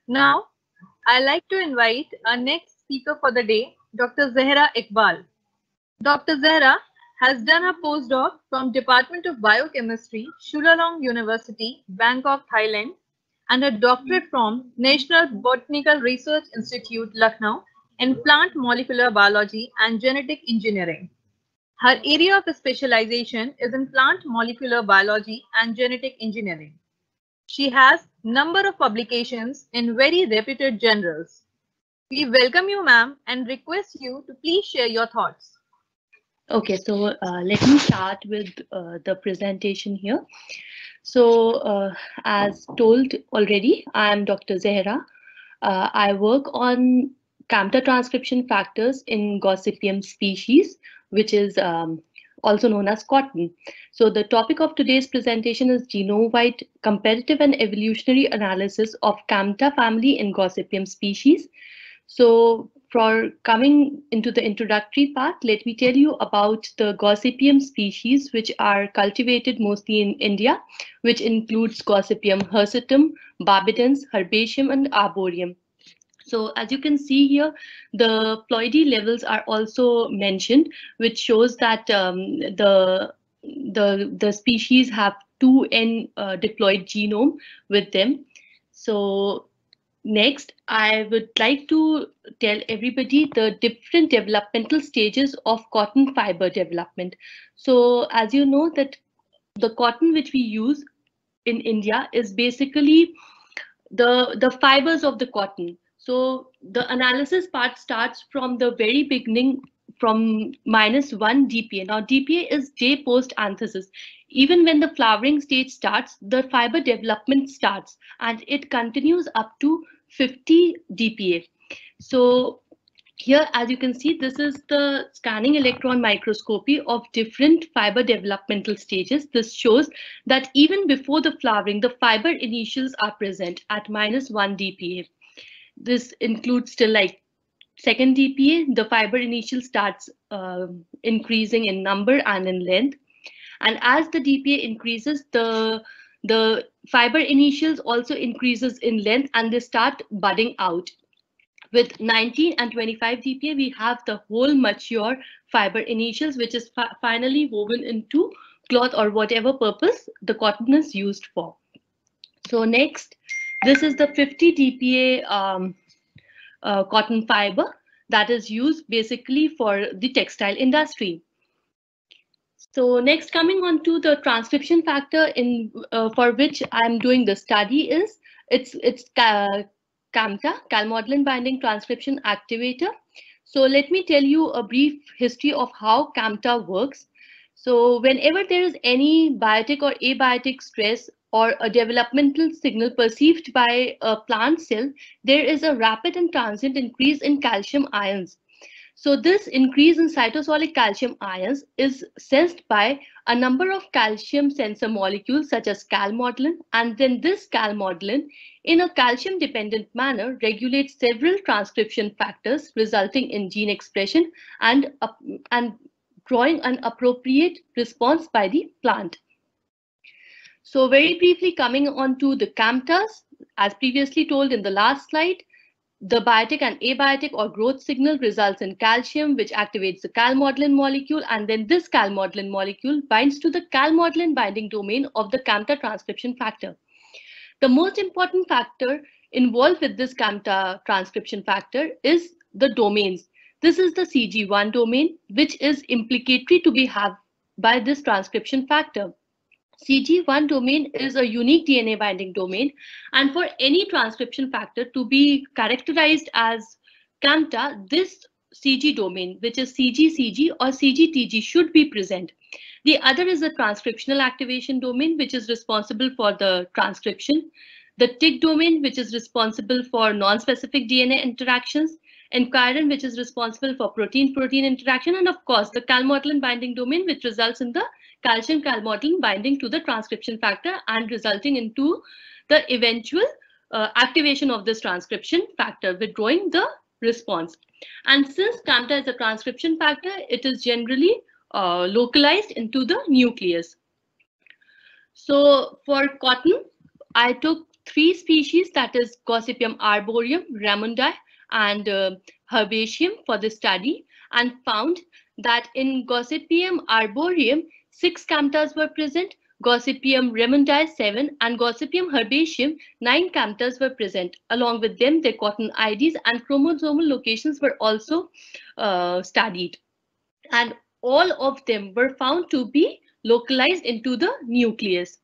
Now, I'd like to invite our next speaker for the day, Dr. Zehra Iqbal. Dr. Zehra has done her postdoc from Department of Biochemistry, Chulalongkorn University, Bangkok, Thailand, and her doctorate from National Botanical Research Institute, Lucknow, in plant molecular biology and genetic engineering. Her area of specialization is in plant molecular biology and genetic engineering. She has number of publications in very reputed journals. We welcome you, ma'am, and request you to please share your thoughts. Okay, so let me start with the presentation here. So, as told already, I am Dr. Zehra. I work on CAMTA transcription factors in Gossypium species, which is also known as cotton. So, the topic of today's presentation is genome-wide comparative and evolutionary analysis of CAMTA family in Gossypium species. So, for coming into the introductory part, let me tell you about the Gossypium species, which are cultivated mostly in India, which includes Gossypium hirsutum, Barbidens, Herbaceum, and Arboreum. So as you can see here, the ploidy levels are also mentioned, which shows that the species have 2N diploid genome with them. So next, I would like to tell everybody the different developmental stages of cotton fiber development. So as you know that the cotton which we use in India is basically the fibers of the cotton. So the analysis part starts from the very beginning from -1 dpa. Now dpa is day post anthesis. Even when the flowering stage starts, the fiber development starts and it continues up to 50 dpa. So here, as you can see, this is the scanning electron microscopy of different fiber developmental stages. This shows that even before the flowering, the fiber initials are present at -1 dpa. This includes till like second dpa, the fiber initial starts increasing in number and in length. And as the dpa increases, the fiber initials also increases in length and they start budding out. With 19 and 25 dpa, we have the whole mature fiber initials, which is finally woven into cloth or whatever purpose the cotton is used for. So next, this is the 50 dpa cotton fiber that is used basically for the textile industry. So next, coming on to the transcription factor in for which I'm doing the study is it's CAMTA, calmodulin binding transcription activator. So let me tell you a brief history of how CAMTA works. So whenever there is any biotic or abiotic stress or a developmental signal perceived by a plant cell, there is a rapid and transient increase in calcium ions. So this increase in cytosolic calcium ions is sensed by a number of calcium sensor molecules such as calmodulin, and then this calmodulin in a calcium dependent manner regulates several transcription factors resulting in gene expression and drawing an appropriate response by the plant. So very briefly coming on to the CAMTAs, as previously told in the last slide, the biotic and abiotic or growth signal results in calcium, which activates the calmodulin molecule, and then this calmodulin molecule binds to the calmodulin binding domain of the CAMTA transcription factor. The most important factor involved with this CAMTA transcription factor is the domains. This is the CG1 domain, which is implicatory to be had by this transcription factor. CG1 domain is a unique DNA binding domain, and for any transcription factor to be characterized as CAMTA, this CG domain, which is CG-CG or CG-TG, should be present. The other is the transcriptional activation domain, which is responsible for the transcription. The TIG domain, which is responsible for non-specific DNA interactions, and chirin, which is responsible for protein-protein interaction, and of course, the calmodulin binding domain, which results in the calcium calmodulin binding to the transcription factor and resulting into the eventual activation of this transcription factor, withdrawing the response. And since CAMTA is a transcription factor, it is generally localized into the nucleus. So for cotton, I took 3 species, that is Gossypium arboreum, Ramundi, and Herbaceum for the study, and found that in Gossypium arboreum, 6 camptas were present, Gossypium ramundi 7, and Gossypium herbaceum 9 camptas were present. Along with them, their cotton IDs and chromosomal locations were also studied. And all of them were found to be localized into the nucleus.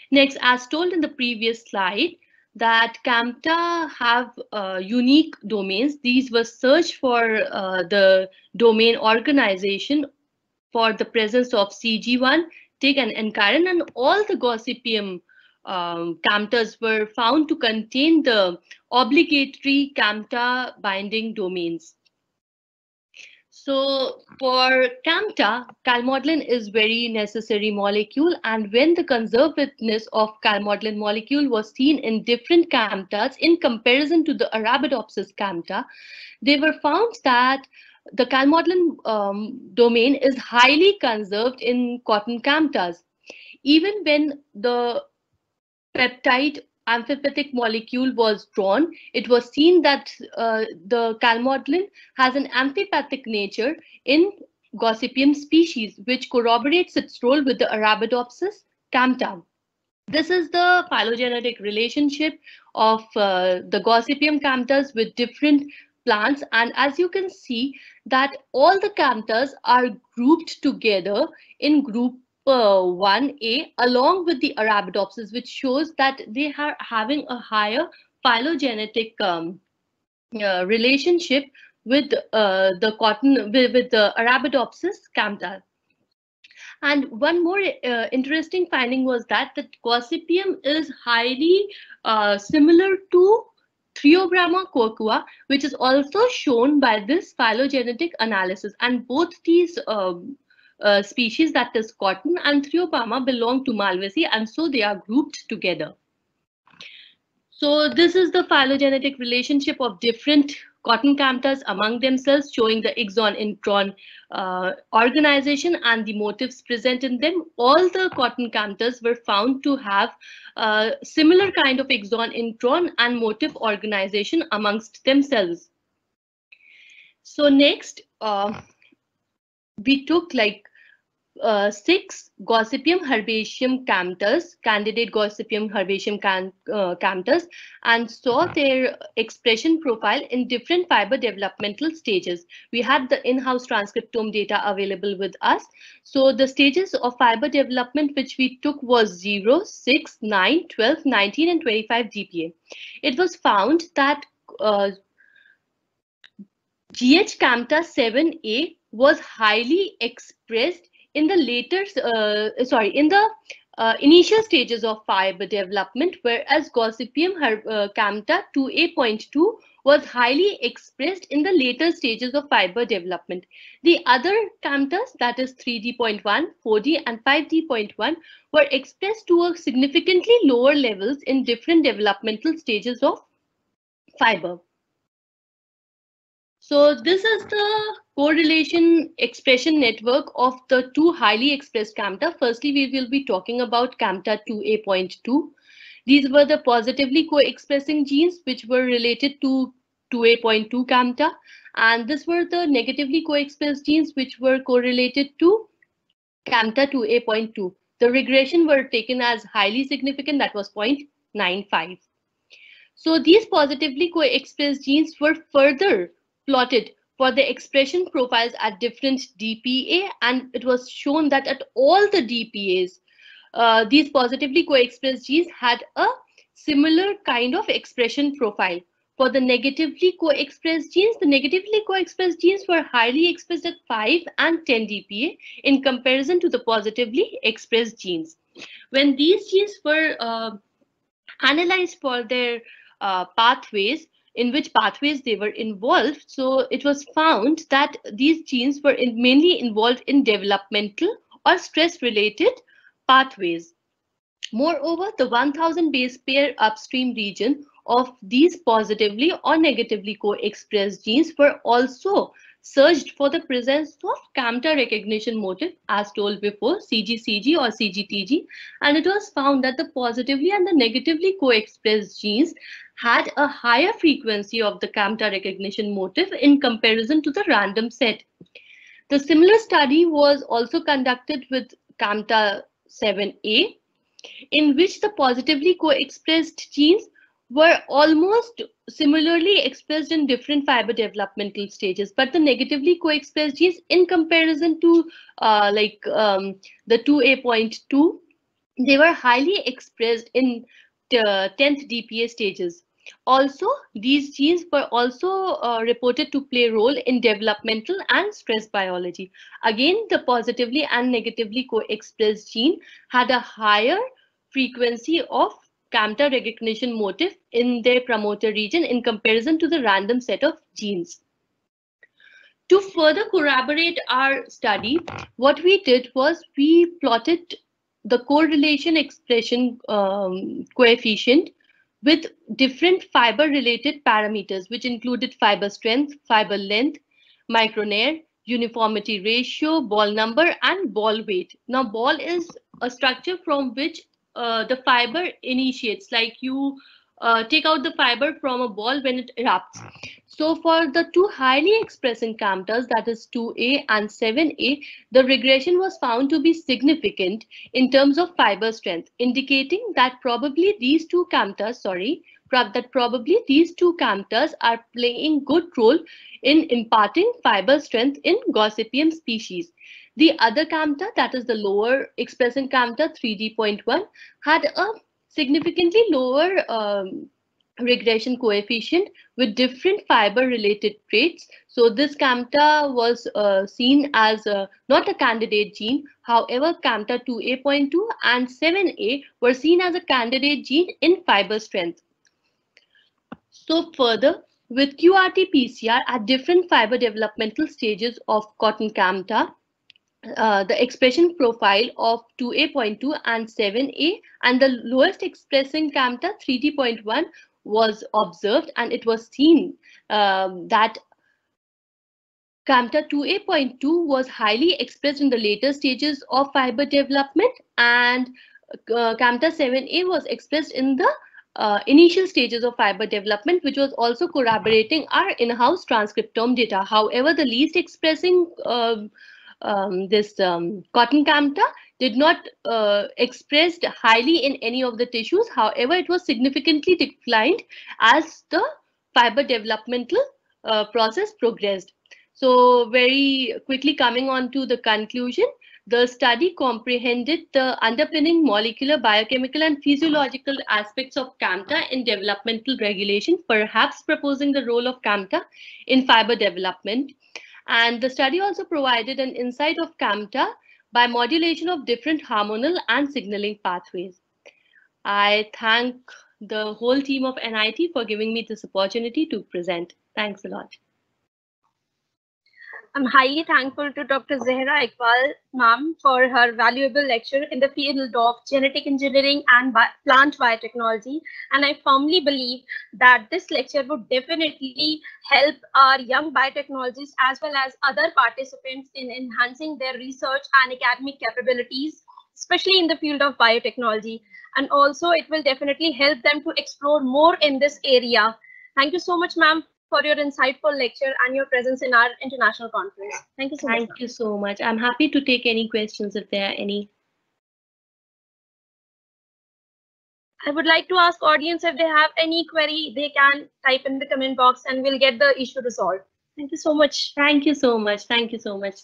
Next, as told in the previous slide, that campta have unique domains. These were searched for the domain organization for the presence of CG1, TIG, and enchirin, and all the Gossypium camptas were found to contain the obligatory campta binding domains. So for campta, calmodulin is very necessary molecule, and when the conservativeness of calmodulin molecule was seen in different camptas in comparison to the Arabidopsis campta, they were found that the calmodulin domain is highly conserved in cotton camptas. Even when the peptide amphipathic molecule was drawn, it was seen that the calmodulin has an amphipathic nature in Gossypium species, which corroborates its role with the Arabidopsis campta. This is the phylogenetic relationship of the Gossypium camptas with different plants, and as you can see that all the camptas are grouped together in group 1A along with the Arabidopsis, which shows that they are having a higher phylogenetic relationship with the cotton, with the Arabidopsis campta. And one more interesting finding was that the Gossypium is highly similar to Triobramma cocoa, which is also shown by this phylogenetic analysis. And both these species, that is cotton and Triobramma, belong to Malvaceae, and so they are grouped together. So this is the phylogenetic relationship of different cotton camptas among themselves, showing the exon-intron organization and the motifs present in them. All the cotton camptas were found to have similar kind of exon-intron and motif organization amongst themselves. So next, we took like 6 Gossypium herbaceum camptas, candidate Gossypium herbaceum camptas, and saw their expression profile in different fiber developmental stages. We had the in-house transcriptome data available with us. So the stages of fiber development which we took was 0, 6, 9, 12, 19, and 25 GPa. It was found that GH campta 7A was highly expressed in the later, initial stages of fiber development, whereas Gossypium campta 2A.2 was highly expressed in the later stages of fiber development. The other camptas, that is 3D.1, 4D, and 5D.1, were expressed to a significantly lower levels in different developmental stages of fiber. So this is the correlation expression network of the 2 highly expressed campta. Firstly, we will be talking about campta 2A.2. These were the positively co-expressing genes which were related to 2A.2 campta, and these were the negatively co-expressed genes which were correlated to campta 2A.2. The regression were taken as highly significant, that was 0.95. So these positively co-expressed genes were further plotted for the expression profiles at different DPA, and it was shown that at all the DPAs, these positively co-expressed genes had a similar kind of expression profile. For the negatively co-expressed genes, the negatively co-expressed genes were highly expressed at 5 and 10 DPA in comparison to the positively expressed genes. When these genes were analyzed for their pathways, in which pathways they were involved, so it was found that these genes were mainly involved in developmental or stress-related pathways. Moreover, the 1000 base pair upstream region of these positively or negatively co-expressed genes were also searched for the presence of CAMTA recognition motif, as told before, CG-CG or CG-TG, and it was found that the positively and the negatively co-expressed genes had a higher frequency of the CAMTA recognition motif in comparison to the random set. The similar study was also conducted with CAMTA7A, in which the positively co-expressed genes were almost similarly expressed in different fiber developmental stages, but the negatively co-expressed genes in comparison to the 2A.2, they were highly expressed in the 10th DPA stages. Also, these genes were also reported to play a role in developmental and stress biology. Again, the positively and negatively co-expressed gene had a higher frequency of CAMTA recognition motif in their promoter region in comparison to the random set of genes. To further corroborate our study, what we did was we plotted the correlation expression coefficient with different fiber-related parameters, which included fiber strength, fiber length, micronair, uniformity ratio, ball number, and ball weight. Now, ball is a structure from which the fiber initiates, like you take out the fiber from a ball when it erupts. So for the two highly expressing CAMTAs, that is 2A and 7A, the regression was found to be significant in terms of fiber strength, indicating that probably these two CAMTAs are playing good role in imparting fiber strength in Gossypium species. The other CAMTA, that is the lower expressing CAMTA 3D.1, had a significantly lower regression coefficient with different fiber related traits. So this CAMTA was seen as not a candidate gene. However, CAMTA 2A.2 and 7A were seen as a candidate gene in fiber strength. So further, with QRT-PCR at different fiber developmental stages of cotton CAMTA, the expression profile of 2A.2 and 7A and the lowest expressing CAMTA 3D.1 was observed, and it was seen that CAMTA 2A.2 was highly expressed in the later stages of fiber development, and CAMTA 7A was expressed in the initial stages of fiber development, which was also corroborating our in-house transcriptome data. However, the least expressing cotton CAMTA did not expressed highly in any of the tissues. However, it was significantly declined as the fiber developmental process progressed. So very quickly coming on to the conclusion, the study comprehended the underpinning molecular, biochemical, and physiological aspects of CAMTA in developmental regulation, perhaps proposing the role of CAMTA in fiber development. And the study also provided an insight of CAMTA by modulation of different hormonal and signaling pathways. I thank the whole team of NIT for giving me this opportunity to present. Thanks a lot. I'm highly thankful to Dr. Zehra Iqbal, ma'am, for her valuable lecture in the field of genetic engineering and plant biotechnology. And I firmly believe that this lecture would definitely help our young biotechnologists as well as other participants in enhancing their research and academic capabilities, especially in the field of biotechnology. And also it will definitely help them to explore more in this area. Thank you so much, ma'am, for your insightful lecture and your presence in our international conference. Thank you so much. Thank you so much. I'm happy to take any questions if there are any. I would like to ask audience if they have any query, they can type in the comment box and we'll get the issue resolved. Thank you so much. Thank you so much. Thank you so much.